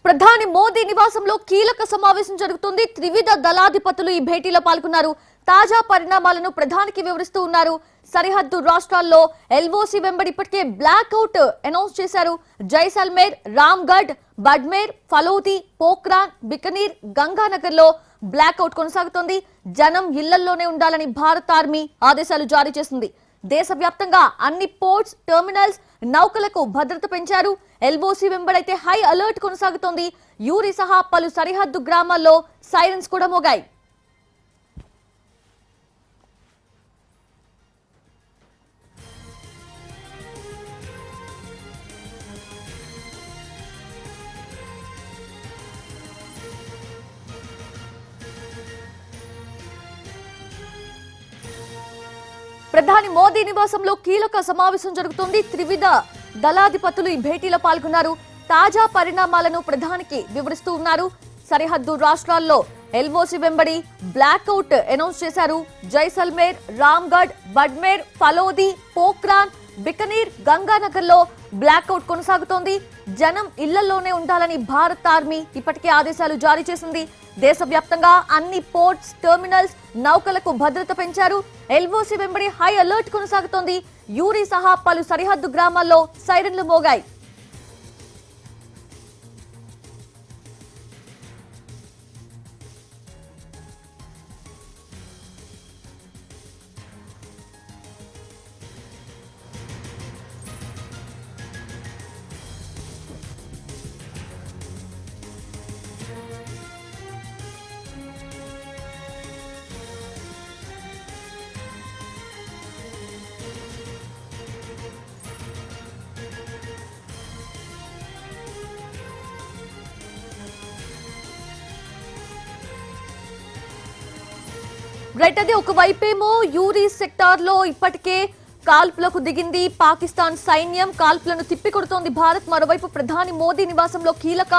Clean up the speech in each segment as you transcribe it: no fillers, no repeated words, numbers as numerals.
ప్రధాని మోదీ నివాసంలో కీలక సమావేశం జరుగుతుంది. త్రివిధ దళాధిపతులు ఈ భేటీలో పాల్గొన్నారు. తాజా పరిణామాలను ప్రధానికి వివరిస్తూ ఉన్నారు. సరిహద్దు రాష్ట్రాల్లో ఎల్ఓసి వెంబడి ఇప్పటికే బ్లాక్అవుట్ అనౌన్స్ చేశారు. జైసల్మేర్, రామ్గఢ్, బడ్మేర్, ఫలోది, పోఖ్రాన్, బికనీర్, గంగానగర్ లో బ్లాక్అవుట్ కొనసాగుతోంది. జనం ఇళ్లల్లోనే ఉండాలని భారత ఆర్మీ ఆదేశాలు జారీ చేసింది. దేశవ్యాప్తంగా అన్ని పోర్ట్స్, టెర్మినల్స్, నౌకలకు భద్రత పెంచారు. ఎల్ఓసి వెంబడైతే హై అలర్ట్ కొనసాగుతోంది. యూరి సహా పలు సరిహద్దు గ్రామాల్లో సైరన్స్ కూడా మోగాయి. ప్రధాని మోదీ నివాసంలో కీలక సమావేశం జరుగుతుంది. త్రివిధ దళాధిపతులు ఈ భేటీలో పాల్గొన్నారు. తాజా పరిణామాలను ప్రధానికి వివరిస్తూ ఉన్నారు. సరిహద్దు రాష్ట్రాల్లో ఎల్ఓసి వెంబడి బ్లాక్అవుట్ అనౌన్స్ చేశారు. జైసల్మేర్, రామ్గఢ్, బడ్మేర్, ఫలోది, పోఖ్రాన్, బికనీర్, గంగానగర్ లో బ్లాక్అవుట్ కొనసాగుతోంది. జనం ఇళ్లలోనే ఉండాలని భారత ఆర్మీ ఇప్పటికే ఆదేశాలు జారీ చేసింది. దేశవ్యాప్తంగా అన్ని పోర్ట్స్, టెర్మినల్స్, నౌకలకు భద్రత పెంచారు. ఎల్ఓసి వెంబడి హై అలర్ట్ కొనసాగుతోంది. యూరి సహా పలు సరిహద్దు గ్రామాల్లో సైరన్లు మోగాయి. రైట్, అదే ఒకవైపేమో యూరి సెక్టార్ లో ఇప్పటికే కాల్పులకు దిగింది పాకిస్తాన్ సైన్యం. కాల్పులను తిప్పికొడుతోంది భారత్. మరోవైపు ప్రధాని మోదీ నివాసంలో కీలక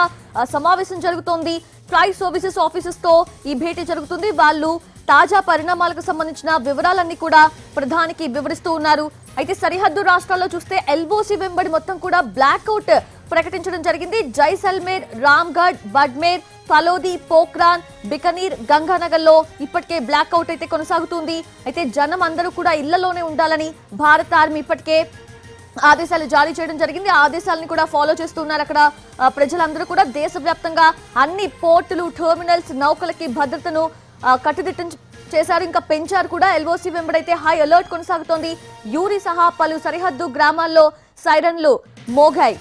సమావేశం జరుగుతోంది. ట్రై సర్వీసెస్ ఆఫీసర్స్ తో ఈ భేటీ జరుగుతుంది. వాళ్ళు తాజా పరిణామాలకు సంబంధించిన వివరాలన్నీ కూడా ప్రధానికి వివరిస్తూ ఉన్నారు. అయితే సరిహద్దు రాష్ట్రాల్లో చూస్తే ఎల్ఓసి వెంబడి మొత్తం కూడా బ్లాక్అవుట్ ప్రకటించడం జరిగింది. జైసల్మేర్, రామ్గఢ్, బడ్మేర్, ఫలోది, పోఖ్రాన్, బికనీర్, గంగానగర్ లో ఇప్పటికే బ్లాక్అవుట్ అయితే కొనసాగుతుంది. అయితే జనం అందరూ కూడా ఇళ్లలోనే ఉండాలని భారత ఆర్మీ ఇప్పటికే ఆదేశాలు జారీ చేయడం జరిగింది. ఆ ఆదేశాలను కూడా ఫాలో చేస్తున్నారు. అక్కడ ప్రజలందరూ కూడా దేశవ్యాప్తంగా అన్ని పోర్టులు, టెర్మినల్స్, నౌకలకి భద్రతను కట్టుదిట్టం చేశారు. ఇంకా పెంచారు కూడా. ఎల్ఓసి వెంబడైతే హై అలర్ట్ కొనసాగుతోంది. యూరి సహా పలు సరిహద్దు గ్రామాల్లో సైరన్లు మోగాయి.